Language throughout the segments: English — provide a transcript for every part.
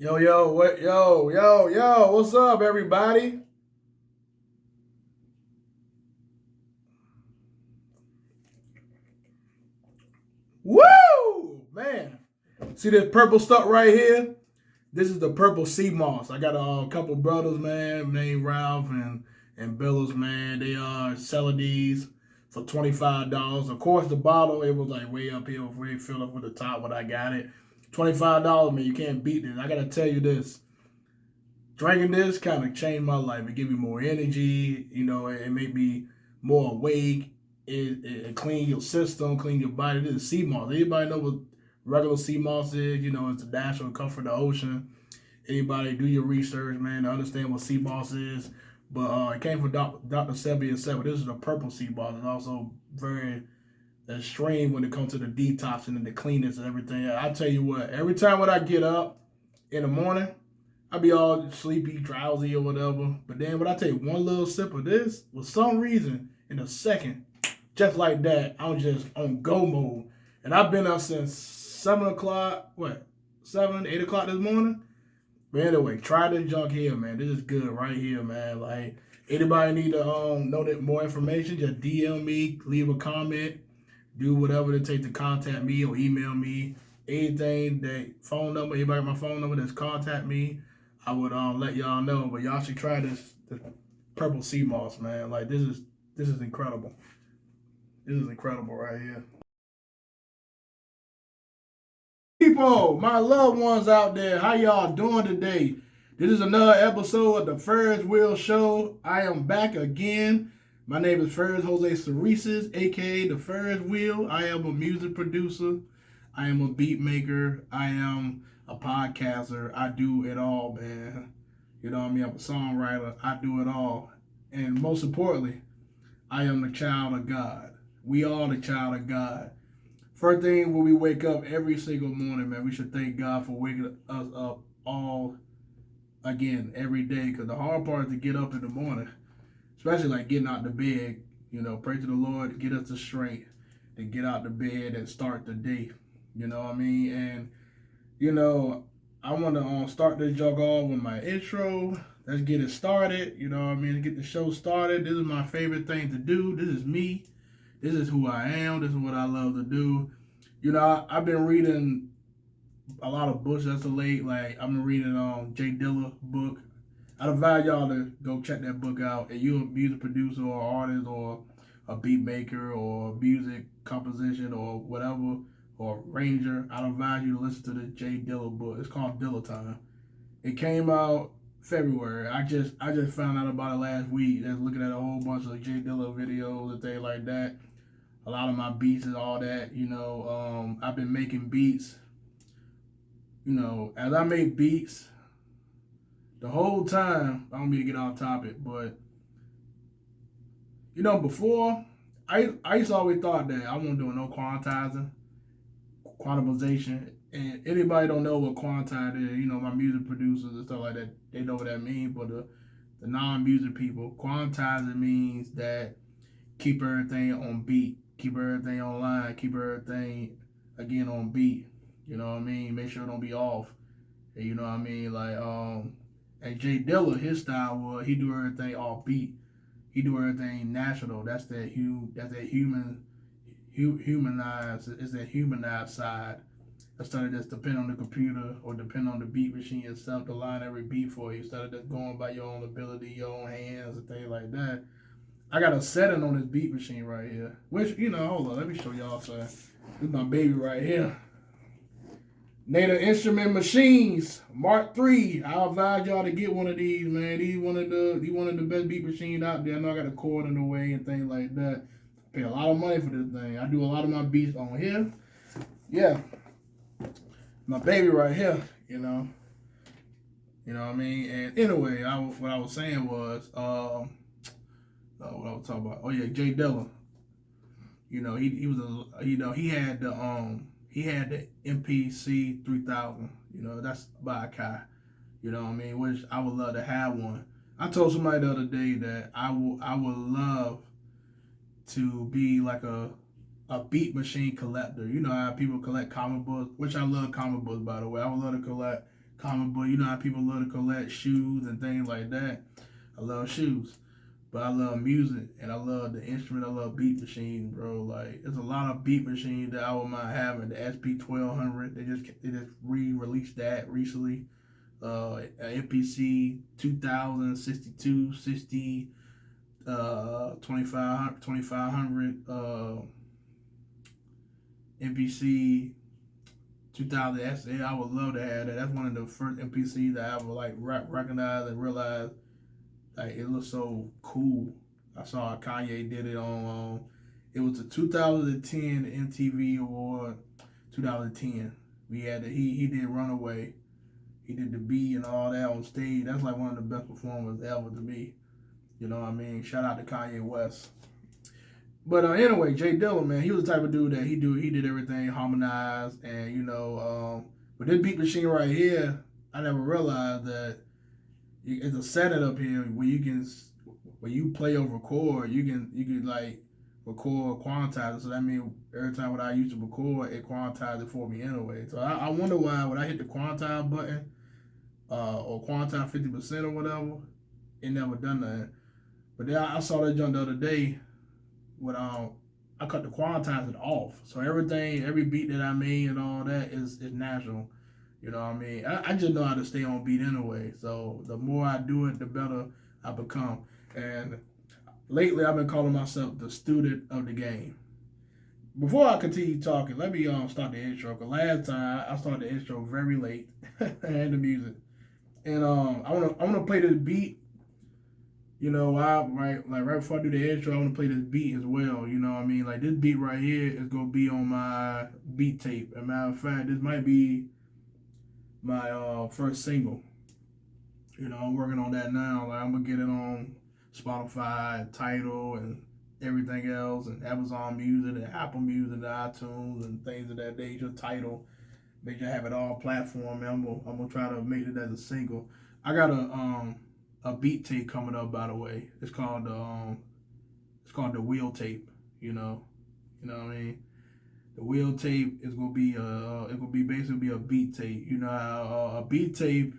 What's up, everybody? Woo! Man, see this purple stuff right here? This is the purple sea moss. I got a couple brothers, man, named Ralph and Billups, man. They are selling these for $25. Of course, the bottle, it was like way up here, way filled up with the top when I got it. $25, man, you can't beat this. I gotta tell you this. Drinking this kind of changed my life. It gave me more energy. It made me more awake. It clean your system, clean your body. This is sea moss. Anybody know what regular sea moss is? It's a natural come from the ocean. Anybody do your research, man, to understand what sea moss is. But it came from Dr. Sebi and Sebi. This is a purple sea moss. It's also very extreme when it comes to the detoxing and the cleanness and everything. I tell you what, every time when I get up in the morning, I be all sleepy, drowsy, or whatever. But then when I take one little sip of this, for some reason, in a second, just like that, I'm just on go mode. And I've been up since 7 o'clock, 7, 8 o'clock this morning? But anyway, try this junk here, man. This is good right here, man. Like, anybody need to know that more information, just DM me, leave a comment, do whatever it takes to contact me or email me. Anything that phone number, anybody got my phone number that's contact me, I would let y'all know. But y'all should try this purple sea moss, man. Like this is incredible. This is incredible right here. People, my loved ones out there, how y'all doing today? This is another episode of the Ferris Wheel Show. I am back again. My name is Ferris Jose Ceresis, aka the Ferris Wheel. I am a music producer. I am a beat maker. I am a podcaster. I do it all, man. You know what I mean? I'm a songwriter. I do it all. And most importantly, I am the child of God. We are the child of God. First thing when we wake up every single morning, man, we should thank God for waking us up all again every day. Because the hard part is to get up in the morning, especially like getting out the bed. Pray to the Lord, get us the strength to get out the bed and start the day. You know what I mean? And I want to start this jog off with my intro. Let's get it started. You know what I mean? Get the show started. This is my favorite thing to do. This is me. This is who I am. This is what I love to do. I've been reading a lot of books as of late. Like, I've been reading Dilla book. I'd advise y'all to go check that book out. If you're a music producer or artist or a beat maker or music composition or whatever, or ranger, I'd advise you to listen to the Dilla book. It's called Dilla Time. It came out February. I just found out about it last week. Just looking at a whole bunch of Dilla videos and things like that. A lot of my beats and all that. I've been making beats. As I make beats, the whole time, I don't mean to get off topic, but before I used to always thought that I wasn't doing no quantization. And anybody don't know what quantize is, my music producers and stuff like that, they know what that means. But the non-music people, quantizing means that keep everything on beat, keep everything online, keep everything again on beat. You know what I mean? Make sure it don't be off. And you know what I mean? Like and Dilla, his style was he do everything off beat. He do everything natural. That's that humanized. It's that humanized side. Instead of just depend on the computer or depend on the beat machine itself to line every beat for you. Instead of just going by your own ability, your own hands and things like that. I got a setting on this beat machine right here. Which, hold on, let me show y'all something. This is my baby right here. Native Instrument Machines Mark III. I advise y'all to get one of these, man. These one of the best beat machines out there. I know I got a cord in the way and things like that. I pay a lot of money for this thing. I do a lot of my beats on here. Yeah. My baby right here, You know what I mean? And anyway, what I was saying was, what I was talking about. Oh yeah, Dilla. He was he had the MPC 3000. That's by a Kai. You know what I mean? Which I would love to have one. I told somebody the other day that I would love to be like a beat machine collector. You know how people collect comic books, which I love comic books, by the way. I would love to comic book. You know how people love to collect shoes and things like that. I love shoes. But I love music and I love the instrument. I love beat machines, bro. Like there's a lot of beat machines that I would mind having. The SP 1200, they just re-released that recently. MPC 2000, 62, 60, 2500, MPC 2000 SA. I would love to have that. That's one of the first MPCs that I ever like recognize and realize like it looks so cool. I saw Kanye did it on. It was the 2010 MTV Award, 2010. We had he did Runaway. He did the B and all that on stage. That's like one of the best performers ever to me. You know what I mean? Shout out to Kanye West. But anyway, Jay Dilla, man, he was the type of dude that he did everything harmonized, and with this beat machine right here, I never realized that it's a setting up here where you play or record, you can like record quantize it. So that means every time when I used to record, it quantized it for me anyway. So I wonder why when I hit the quantize button or quantize 50% or whatever, it never done that. But then I saw that jump the other day when I cut the quantizer off. So every beat that I made and all that is natural. You know what I mean? I just know how to stay on beat anyway. So the more I do it, the better I become. And lately I've been calling myself the student of the game. Before I continue talking, let me start the intro. Cause last time I started the intro very late and the music. And I wanna play this beat. You know, right before I do the intro, I want to play this beat as well. You know what I mean? Like this beat right here is gonna be on my beat tape. As a matter of fact, this might be my first single. You know, I'm working on that now. Like I'm gonna get it on Spotify, Tidal, and everything else, and Amazon Music, and Apple Music, and iTunes, and things of that nature. Tidal, make sure I have it all platform. I'm gonna try to make it as a single. I got a beat tape coming up, by the way. It's called the wheel tape. You know what I mean. The wheel tape is gonna be basically a beat tape. You know how a beat tape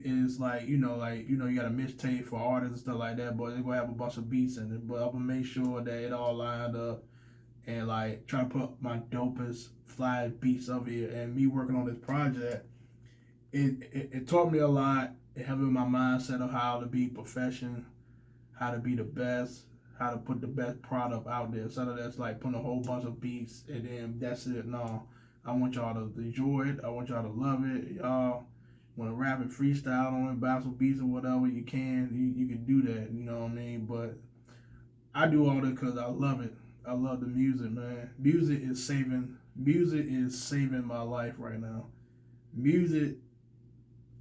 is like you got a mixtape for artists and stuff like that, but they're gonna have a bunch of beats in it. But I'm gonna make sure that it all lined up and like try to put my dopest fly beats up here. And me working on this project, it taught me a lot. It helped me with my mindset of how to be professional, how to be the best, how to put the best product out there. Instead of that's like putting a whole bunch of beats and then that's it. No, I want y'all to enjoy it. I want y'all to love it. Y'all want to rap and freestyle on it, bounce some beats or whatever you can. You can do that. You know what I mean? But I do all this because I love it. I love the music, man. Music is saving my life right now. Music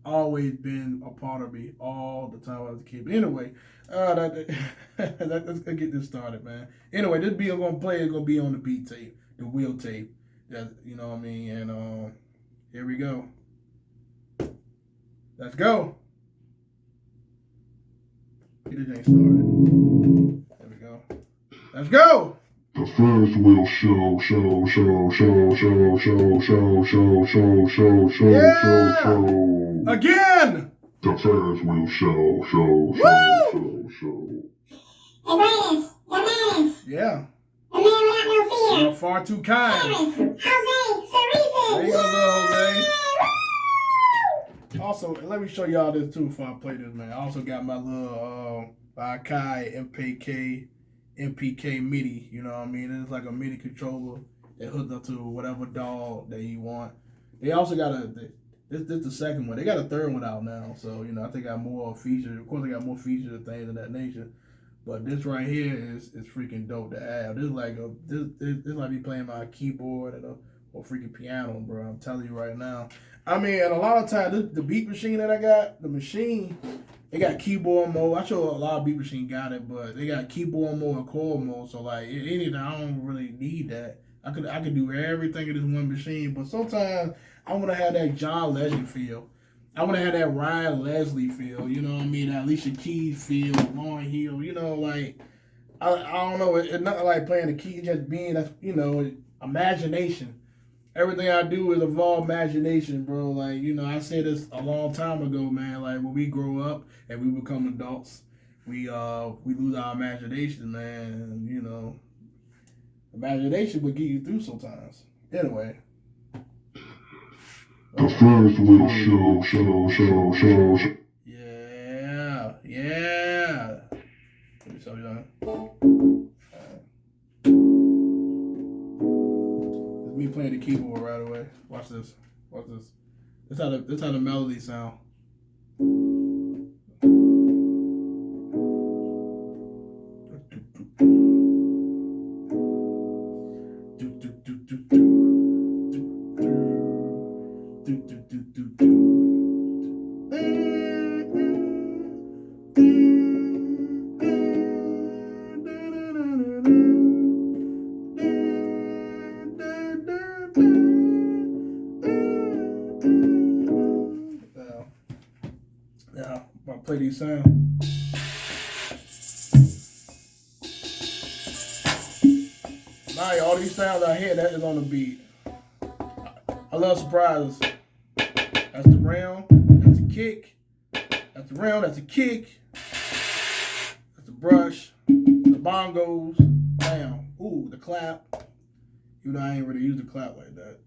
always been a part of me all the time I was a kid. But anyway, let's get this started, man. Anyway, this beat I'm gonna play is gonna be on the beat tape, the wheel tape. You know what I mean? And here we go. Let's go. Get this thing started. There we go. Let's go. The Ferris wheel show. Again! The Ferris wheel show. Hey, Brandon, the man. Yeah. The man without no fear. You're far too kind. Jose, Cerritos. There you go, Jose. Also, let me show y'all this too before I play this, man. I also got my little Akai MPK MIDI, you know what I mean? It's like a MIDI controller that hooks up to whatever DAW that you want. They also got this the second one. They got a third one out now, so I think I got more features. Of course, they got more features and things of that nature. But this right here is freaking dope to have. This is like this like me playing my keyboard or freaking piano, bro. I'm telling you right now. I mean, and a lot of times the beat machine that I got, the machine, they got keyboard mode. I sure a lot of beat machine got it, but they got keyboard mode and chord mode. So like anything, I don't really need that. I could do everything in this one machine, but sometimes I want to have that John Legend feel. I want to have that Ryan Leslie feel. You know what I mean? That Alicia Keys feel, Lauryn Hill. You know, like I don't know. It's not like playing the key, just being imagination. everything I do is evolve imagination, bro. Like, you know, I said this a long time ago, man. Like when we grow up and we become adults, we lose our imagination, man. And, you know, imagination will get you through sometimes. Anyway. The first will show. Yeah. Let me show you that. It's me playing the keyboard right away. Watch this. This how the melody sound. Now, I'll play these sounds. Now, all these sounds I hear, that is on the beat. I love surprises. That's the round, that's a kick. That's the round, that's a kick. That's the brush, the bongos, bam. Ooh, the clap. Even though I ain't really used the clap like that.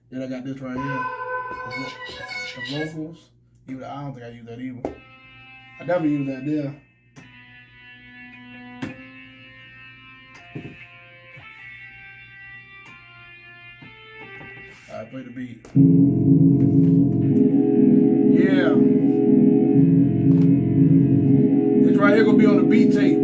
Then I got this right here. The vocals. Even though I don't think I use that either. I never use that there. Alright, play the beat. Yeah. This right here gonna be on the beat tape.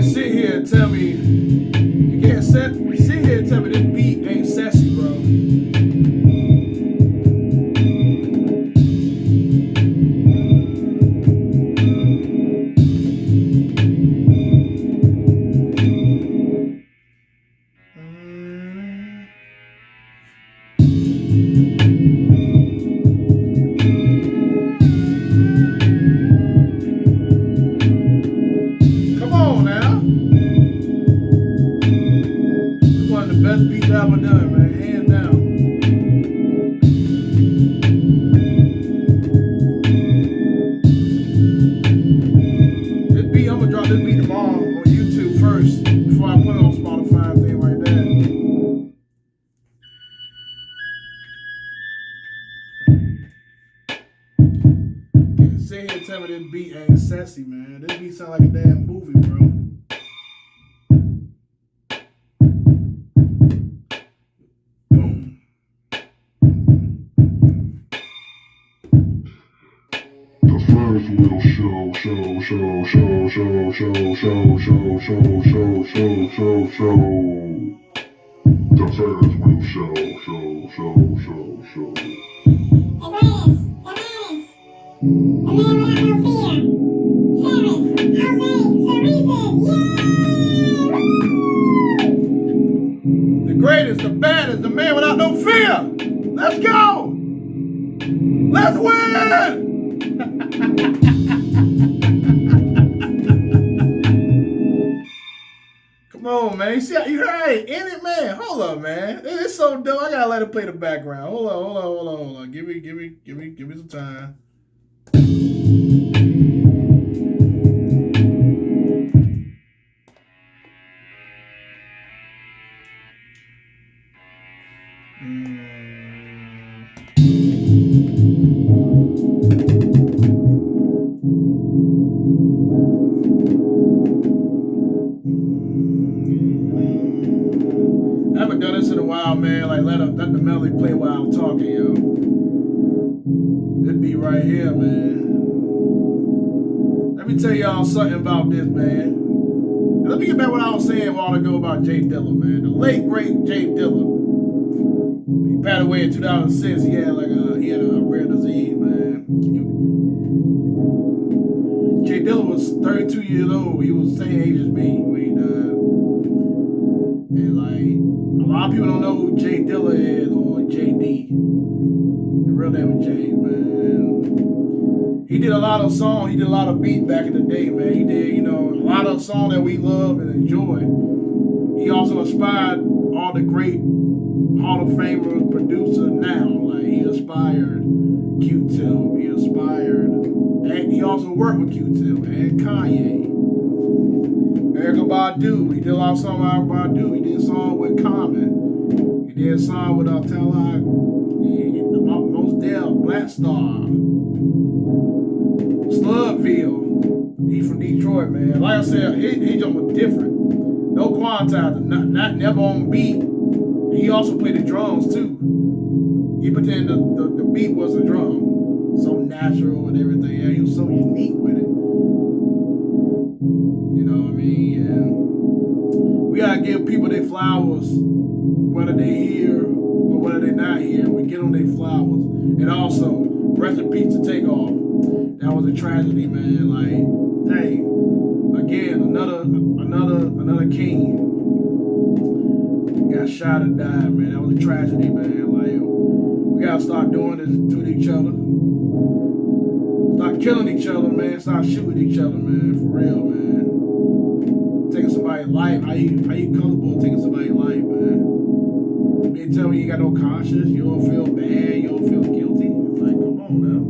Sit here and tell me this beat ain't sassy, bro. Come on now. It's one of the best beats I've ever done, man. Hands down. This beat, I'm gonna drop this beat tomorrow on YouTube first before I put it on Spotify and things like that. Can't sit here and tell me this beat ain't sassy, man. This beat sound like a damn movie, bro. First will show. The first will show. The greatest, the baddest, the man without no fear. Let's go. Let's win. Come on, man. You see how you heard in it, man? Hold up, man. It's so dope. I gotta let it play the background. Hold on. Give me some time. I haven't done this in a while, man. Like let the melody play while I'm talking, yo. This beat right here, man. Let me tell y'all something about this, man. And let me get back what I was saying a while ago about Jay Dilla, man. The late great Jay Dilla. He passed away in 2006. He had a rare disease, man. Jay Dilla was 32 years old. He was the same age as me when he died. And like a lot of people don't know who Jay Dilla is or JD. The real name is James, man. He did a lot of songs. He did a lot of beats back in the day, man. He did, a lot of songs that we love and enjoy. He also inspired all the great Hall of Famer producers now. Like he inspired Q-Tip. He inspired, and he also worked with Q-Tip and Kanye. Erykah Badu. He did a lot of songs with Erykah Badu. He did a song with Common. He did a song with Tella, Most Def, Black Star. Slugville. He from Detroit, man. Like I said, he just was different. No quantizer, not never on beat. He also played the drums too. He pretended the beat was a drum. So natural and everything. Yeah, he was so unique with it. You know what I mean? And we gotta give people their flowers, whether they here or whether they not here. We get them their flowers. And also, rest in peace to Takeoff. That was a tragedy, man. Like, dang. Again, another king got shot and died, man. That was a tragedy, man. Like, we gotta start doing this to each other. Start killing each other, man. Start shooting each other, man. For real, man. Taking somebody's life. How you comfortable taking somebody's life, man? You tell me you got no conscience. You don't feel bad. You don't feel guilty. It's like, come on now.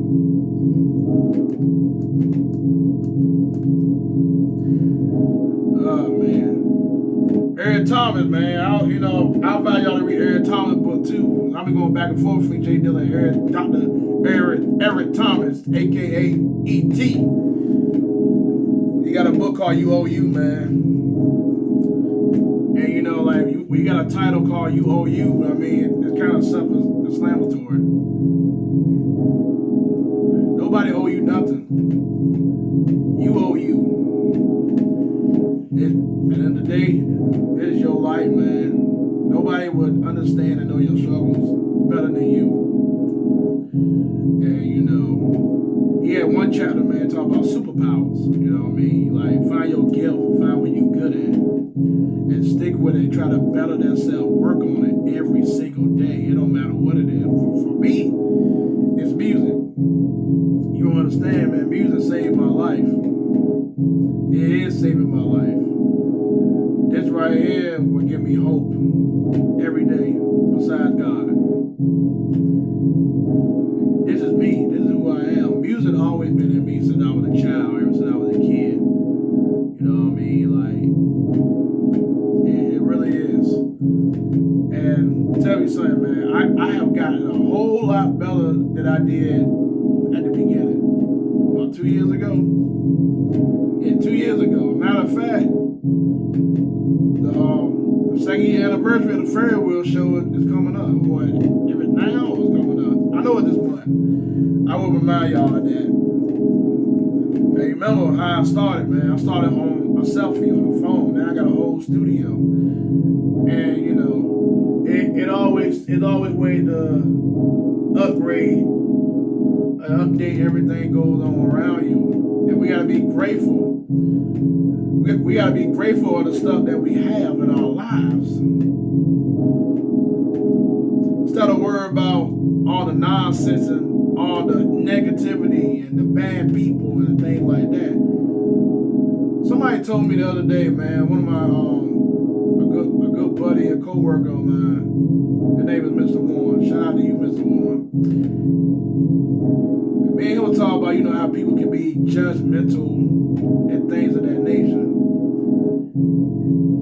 Oh man, Eric Thomas, man. I value y'all to read Eric Thomas' book too. I've been going back and forth between Jay Dilla and Dr. Eric Thomas, aka E.T. He got a book called You Owe You, man. And we got a title called You Owe You. I mean, it's kind of self-explanatory. Nobody owe you nothing. You owe you. At the end of the day, this is your life, man. Nobody would understand and know your struggles better than you. And he had one chapter, man, talk about superpowers. You know what I mean? Like, find your gift, find what you're good at, and stick with it and try to better themselves. Work on it every single day. It don't matter what it is. For me, it's music. You don't understand, man. Music saved my life. It is saving my life. This right here will give me hope every day besides God. This is me. This is who I am. Music always been in me since I was a child, ever since I was a kid. You know what I mean? Like, it really is. And tell me something, man. I have gotten a whole lot better than I did at the beginning. About 2 years ago. Yeah, 2 years ago. Matter of fact, the second year anniversary of the Ferri show is coming up. What? If it's now or it's coming up? I know it this month. I will remind y'all of that. Hey, remember how I started, man? I started on a selfie on the phone. Now I got a whole studio. And it's always way to upgrade and update everything goes on around you. And we gotta be grateful. We gotta be grateful for the stuff that we have in our lives. Instead of worrying about all the nonsense and all the negativity and the bad people and things like that. Somebody told me the other day, man, one of my a good buddy, a co-worker of mine, his name is Mr. Warren. Shout out to you, Mr. Warren. Me and him will talk about about, you know, how people can be judgmental and things of that nature.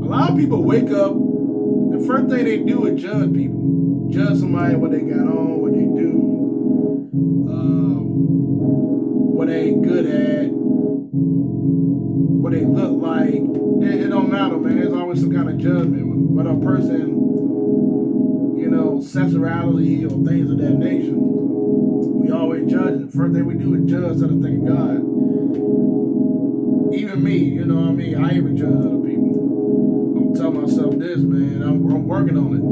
A lot of people wake up, the first thing they do is judge people. Judge somebody, what they got on, what they do, what they ain't good at, what they look like. It don't matter, man. There's always some kind of judgment. Whether a person, you know, sexuality or things of that nature, we always judge it. First thing we do is judge instead of thinking God. Even me, you know what I mean? I even judge other people. I'm telling myself this, man. I'm working on it.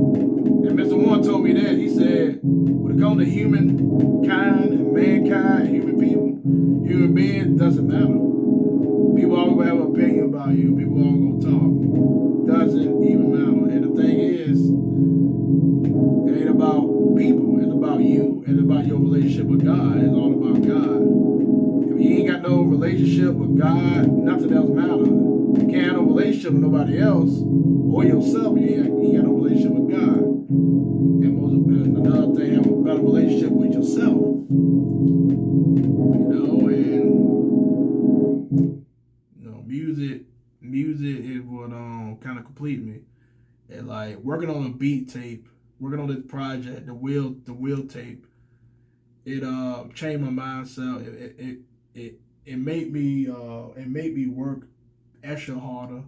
And Mr. One told me that. He said, when it comes to humankind and mankind, human people, human beings, doesn't matter. People always gonna have an opinion about you. People always gonna talk. Doesn't even matter. And the thing is, it ain't about people. It's about you. It's about your relationship with God. It's all about God. If you ain't got no relationship with God, nothing else matters. You can't have no relationship with nobody else or yourself. You ain't got no relationship with God. And another thing, have a better relationship with yourself. You know, and you know, music is what kind of complete me. And like working on a beat tape, working on this project, the wheel tape, it changed my mindset. It made me work extra harder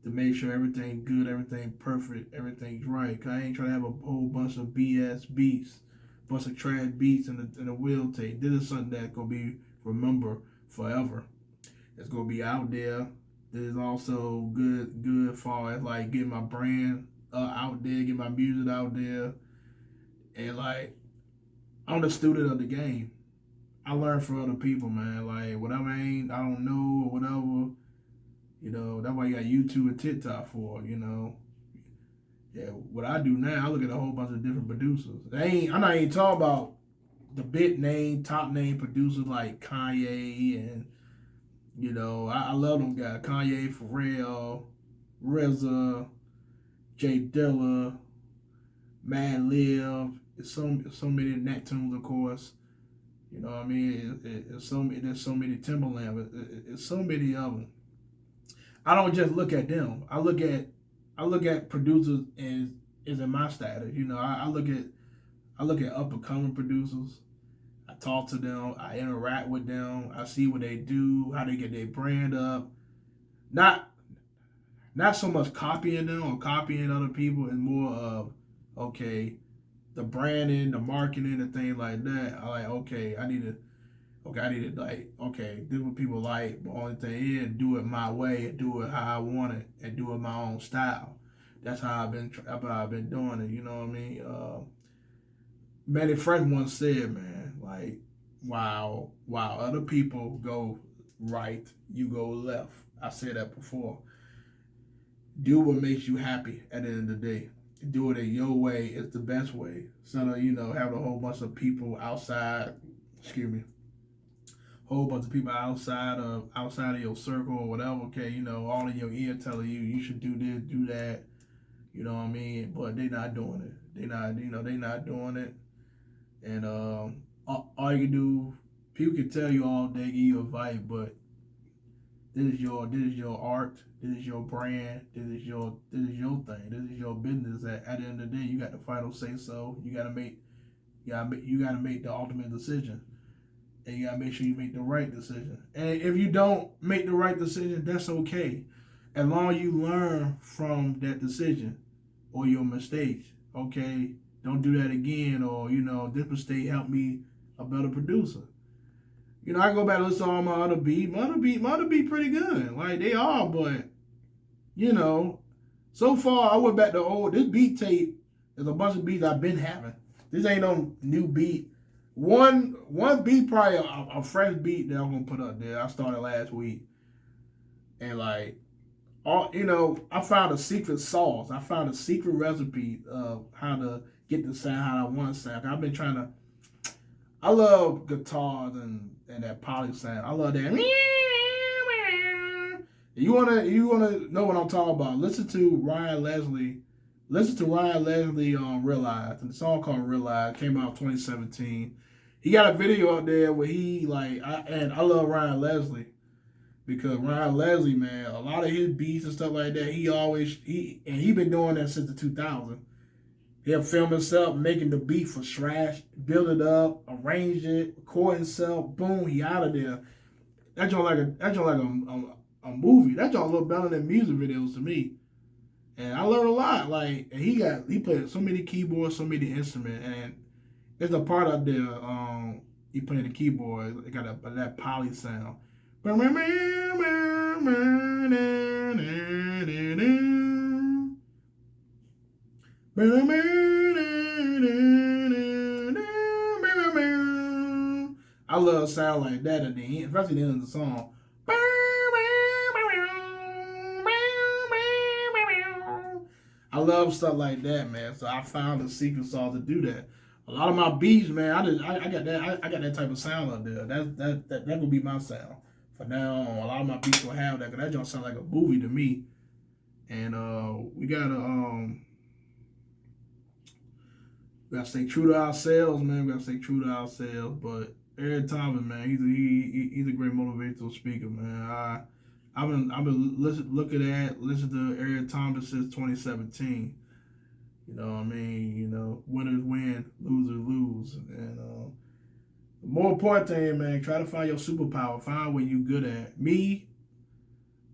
to make sure everything good, everything perfect, everything's right. Cause I ain't trying to have a whole bunch of BS beats, bunch of trash beats in the wheel tape. This is something that's gonna be remembered forever. It's gonna be out there. This is also good for as like getting my brand out there, get my music out there, and like I'm the student of the game. I learn from other people, man. Like whatever I don't know or whatever, you know. That's why you got YouTube and TikTok for, you know. Yeah, what I do now, I look at a whole bunch of different producers. I'm not even talking about the big name, top name producers like Kanye and. You know, I love them guys. Kanye, Ferri, RZA, J Dilla, Mad Lib. It's so many Neptunes, of course. You know what I mean? There's so many Timberland. It's so many of them. I don't just look at them. I look at producers as in my status. You know, I look at up and coming producers. I talk to them, I interact with them, I see what they do, how they get their brand up. Not so much copying them or copying other people, and more of, okay, the branding, the marketing, and things like that. I like, I need to like, okay, this is what people like, but only thing is, do it my way and do it how I want it and do it my own style. That's how I've been doing it, you know what I mean? Manny Fresh once said, man, like, while other people go right, you go left. I said that before. Do what makes you happy at the end of the day. Do it in your way. It's the best way. So that, you know, have a whole bunch of people outside, whole bunch of people outside of your circle or whatever, okay, you know, all in your ear telling you should do this, do that, you know what I mean? But they not doing it. They not doing it. And all you can do, people can tell you all day, give you advice, but this is your art, this is your brand, this is your thing, this is your business. At the end of the day, you got the final say so. You gotta make the ultimate decision, and you gotta make sure you make the right decision. And if you don't make the right decision, that's okay, as long as you learn from that decision or your mistakes. Okay. Don't do that again, or, you know, this mistake helped me a better producer. You know, I go back and listen to all my other beats. My other beat pretty good. Like, they are, but, you know, so far I went back to this beat tape is a bunch of beats I've been having. This ain't no new beat. One beat, probably a fresh beat that I'm going to put up there. I started last week. And, like, you know, I found a secret sauce. I found a secret recipe of how to get the sound how I want to sound. I've been trying to. I love guitars and that poly sound. I love that. You wanna know what I'm talking about? Listen to Ryan Leslie. Listen to Ryan Leslie on Realize. And the song called Realize came out 2017. He got a video up there where he like, I love Ryan Leslie because Ryan Leslie, man, a lot of his beats and stuff like that, he been doing that since the 2000s. He'll film himself making the beat for Shrash, build it up, arrange it, record himself, boom, he out of there. That joint like a movie. That joint look better than music videos to me. And I learned a lot. Like, and he played so many keyboards, so many instruments, and there's a part up there. He played the keyboard. It got that poly sound. I love a sound like that at the end, especially the end of the song. I love stuff like that, man. So I found a secret sauce to do that. A lot of my beats, man, I got that type of sound up there. That will be my sound. For now on, a lot of my beats will have that, because that don't sound like a movie to me. And we gotta stay true to ourselves, man. We gotta stay true to ourselves. But Eric Thomas, man, he's a great motivational speaker, man. I've been listening to Eric Thomas since 2017. You know what I mean? You know, winners win, losers lose. And the more important thing, man, try to find your superpower. Find what you're good at. Me,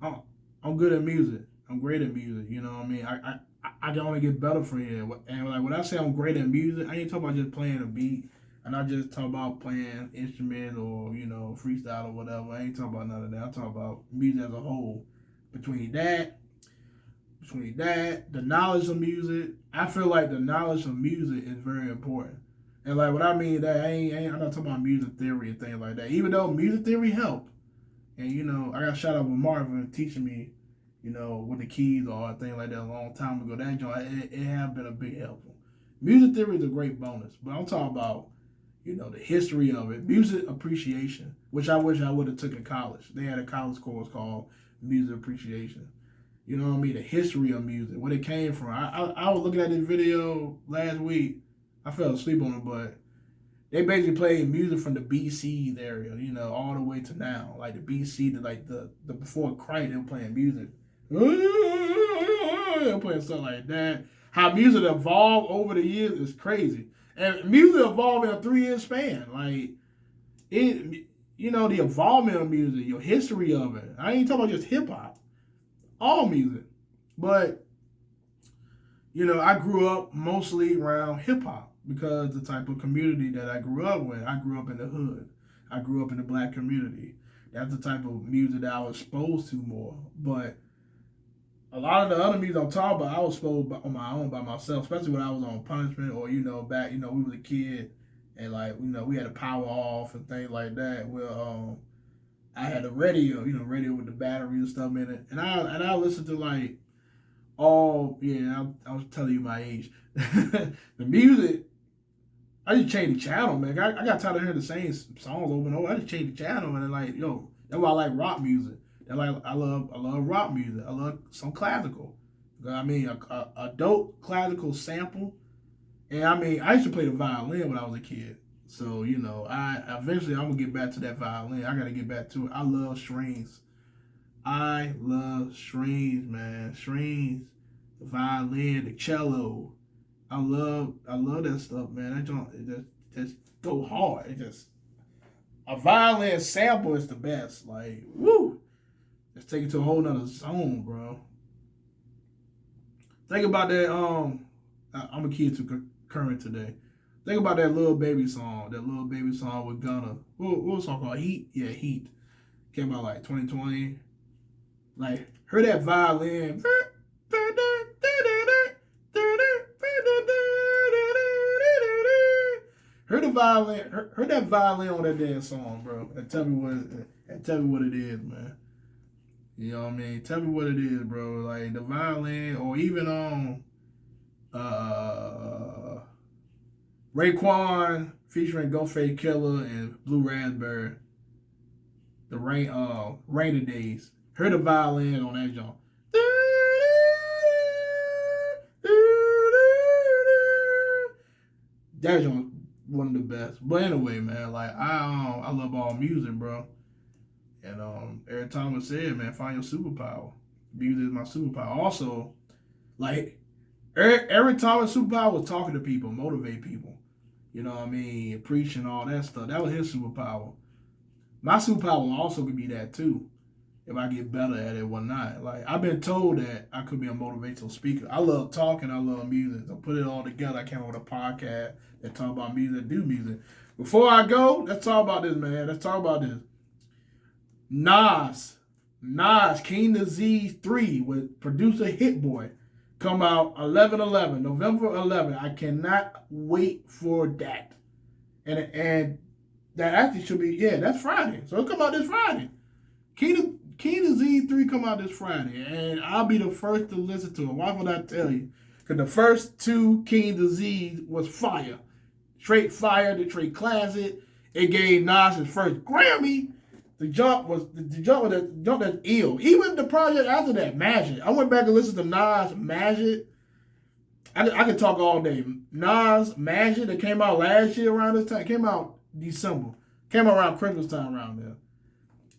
I'm good at music. I'm great at music. You know what I mean? I can only get better from here. And like when I say I'm great at music, I ain't talking about just playing a beat. And I just talk about playing instrument or, you know, freestyle or whatever. I ain't talking about none of that. I'm talking about music as a whole. Between that, the knowledge of music, I feel like the knowledge of music is very important. And like what I mean that I'm not talking about music theory and things like that. Even though music theory helped. And you know, I got shout out with Marvin teaching me, you know, what the keys are and things like that a long time ago. That joint, it have been a big helpful. Music theory is a great bonus, but I'm talking about, you know, the history of it, music appreciation, which I wish I would have took in college. They had a college course called music appreciation. You know what I mean? The history of music, where it came from. I was looking at this video last week. I fell asleep on it, but they basically played music from the BC area, you know, all the way to now. Like the BC, the before Christ, they were playing music. They were playing stuff like that. How music evolved over the years is crazy. And music evolved in a 3-year span. Like, it, you know, the involvement of music, your history of it. I ain't talking about just hip-hop. All music. But, you know, I grew up mostly around hip-hop because the type of community that I grew up with. I grew up in the hood. I grew up in the black community. That's the type of music that I was exposed to more. But a lot of the other music I'm talking about, I was exposed on my own by myself, especially when I was on punishment or, you know, back, you know, we was a kid and like, you know, we had a power off and things like that. Well, I had a radio, you know, radio with the battery and stuff in it. And I listened to like I was telling you my age. The music, I just changed the channel, man. I got tired of hearing the same songs over and over. I just changed the channel and like, yo, that's why I like rock music. And like I love rock music. I love some classical. I mean, a dope classical sample. And I mean, I used to play the violin when I was a kid. So, you know, eventually I'm gonna get back to that violin. I gotta get back to it. I love strings. I love strings, man. Strings, the violin, the cello. I love that stuff, man. It just go hard. It just, a violin sample is the best. Like, woo! Just take it to a whole nother zone, bro. Think about that. I'm a kid to current today. Think about that Lil Baby song. That Lil Baby song with Gunna. What was the song called? Heat? Yeah, Heat. Came out like 2020. Like, heard that violin. Heard the violin. Heard that violin on that damn song, bro. And tell me what it is, man. You know what I mean? Tell me what it is, bro. Like the violin, or even on Raekwon featuring Ghostface Killer and Blue Raspberry. The Rainy Days. Heard the violin on that joint. That joint, one of the best. But anyway, man, like I love all music, bro. And every time I said, man, find your superpower. Music is my superpower. Also, like every time a superpower was talking to people, motivate people. You know what I mean? Preaching all that stuff. That was his superpower. My superpower also could be that too. If I get better at it, whatnot. Like I've been told that I could be a motivational speaker. I love talking. I love music. So put it all together. I came up with a podcast that talk about music, do music. Before I go, let's talk about this, man. Let's talk about this. Nas, King Diseae 3 with producer Hit Boy come out 11/11, November 11. I cannot wait for that. And that actually should be, that's Friday. So it come out this Friday. King Diseae 3 come out this Friday, and I'll be the first to listen to it. Why would I tell you? Because the first two King Diseae was fire. Straight fire, the straight classic. It gave Nas his first Grammy. The jump was that's ill. Even the project after that, Magic. I went back and listened to Nas Magic. I could talk all day. Nas Magic that came out last year around this time. Came out December. Came out around Christmas time around there.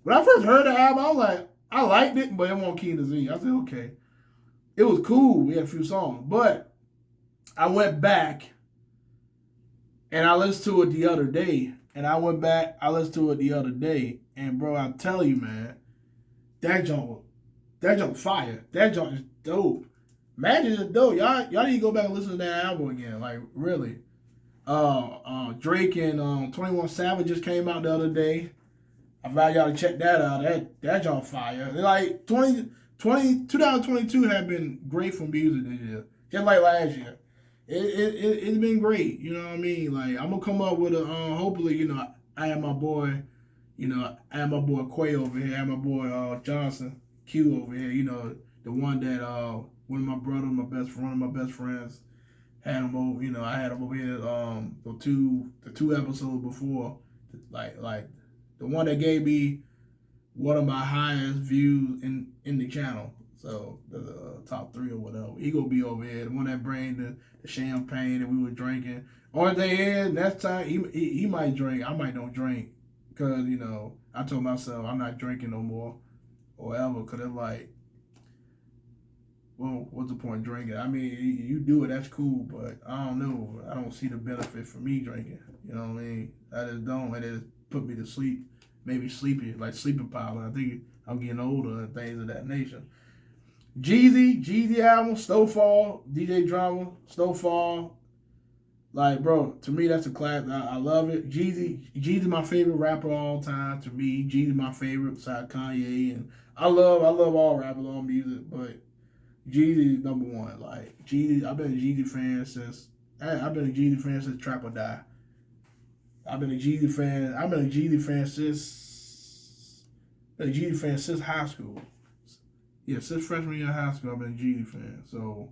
When I first heard the album, I was like, I liked it, but it wasn't King Diseae. I said, okay. It was cool. We had a few songs. But I went back and I listened to it the other day. And bro, I tell you, man, that jump fire. That jump is dope. Magic is dope. Y'all need to go back and listen to that album again. Like, really. Drake and 21 Savage just came out the other day. I advise y'all to check that out. That jump fire. Like 2022 have been great for music this year. Just like last year. It's been great. You know what I mean? Like, I'm gonna come up with a hopefully, I have my boy, I have my boy Quay over here, I have my boy Johnson Q over here, the one that one of my best friends had him over, I had him over here the two episodes before, like the one that gave me one of my highest views in the channel. So the top 3 or whatever. He gonna be over here. The one that bring the champagne that we were drinking. Only thing is, next time he might drink. I might don't drink. Cause I told myself I'm not drinking no more or ever. Cause it's like, well, what's the point of drinking? I mean, you do it, that's cool, but I don't know. I don't see the benefit for me drinking. You know what I mean? I just don't. It just put me to sleep. Maybe sleepy, like sleeping powder. I think I'm getting older and things of that nature. Jeezy album, Snowfall, DJ Drama, Snowfall. Like, bro, to me that's a classic. I love it. Jeezy's my favorite rapper of all time. To me, Jeezy's my favorite besides Kanye, and I love all rappers, all music, but Jeezy's number one. Like Jeezy, I've been a Jeezy fan since Trap or Die. I've been a Jeezy fan since high school. Yeah, since freshman year of high school, I've been a Jeezy fan. So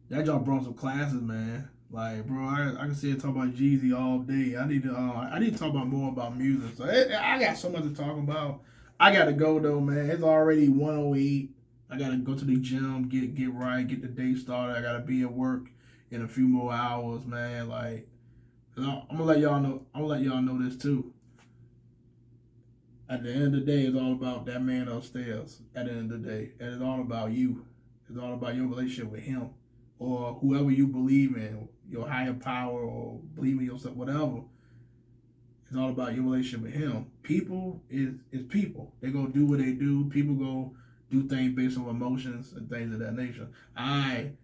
that y'all brought some classes, man. Like, bro, I can sit and talk about Jeezy all day. I need to talk about more about music. So I got so much to talk about. I gotta go though, man. It's already 1:08. I gotta go to the gym, get right, get the day started. I gotta be at work in a few more hours, man. Like, I'm gonna let y'all know this too. At the end of the day, it's all about that man upstairs. At the end of the day, and it's all about you. It's all about your relationship with him, or whoever you believe in, your higher power, or believe in yourself, whatever. It's all about your relationship with him. People is people. They go do what they do. People go do things based on emotions and things of that nature. I'm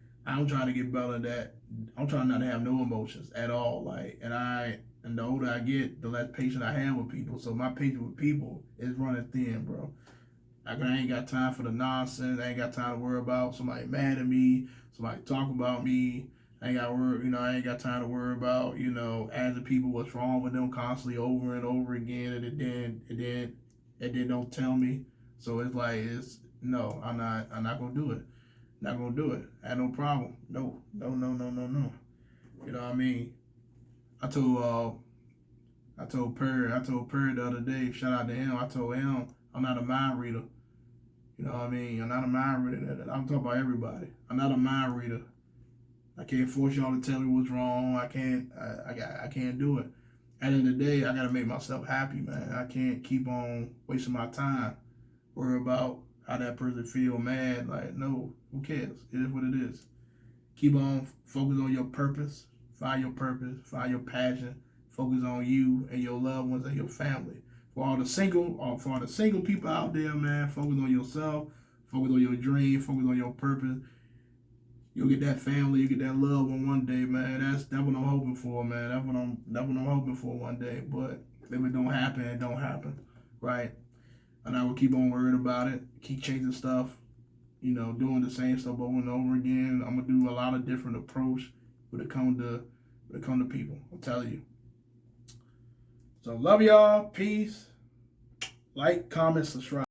trying to get better at that. I'm trying not to have no emotions at all. Like, and the older I get, the less patience I have with people. So my patience with people is running thin, bro. Like, I ain't got time for the nonsense. I ain't got time to worry about somebody mad at me, somebody talking about me. I ain't got time to worry about, asking people what's wrong with them constantly over and over again, and then don't tell me. So it's like, no, I'm not gonna do it. Not gonna do it. I had no problem. No. You know what I mean? I told Ferri the other day, shout out to him, I told him I'm not a mind reader. You know what I mean? I'm not a mind reader. I'm talking about everybody. I'm not a mind reader. I can't force y'all to tell me what's wrong. I can't do it. At the end of the day, I gotta make myself happy, man. I can't keep on wasting my time worry about how that person feel mad. Like, no, who cares? It is what it is. Keep on focus on your purpose. Find your purpose. Find your passion. Focus on you and your loved ones and your family. For all the single people out there, man, focus on yourself. Focus on your dream. Focus on your purpose. You'll get that family. You get that loved one day, man. That's what I'm hoping for, man. That's what I'm hoping for one day. But if it don't happen, it don't happen, right? And I will keep on worrying about it. Keep changing stuff. Doing the same stuff over and over again. I'm gonna do a lot of different approach when it come to people. I'm telling you. So love y'all. Peace. Like, comment, subscribe.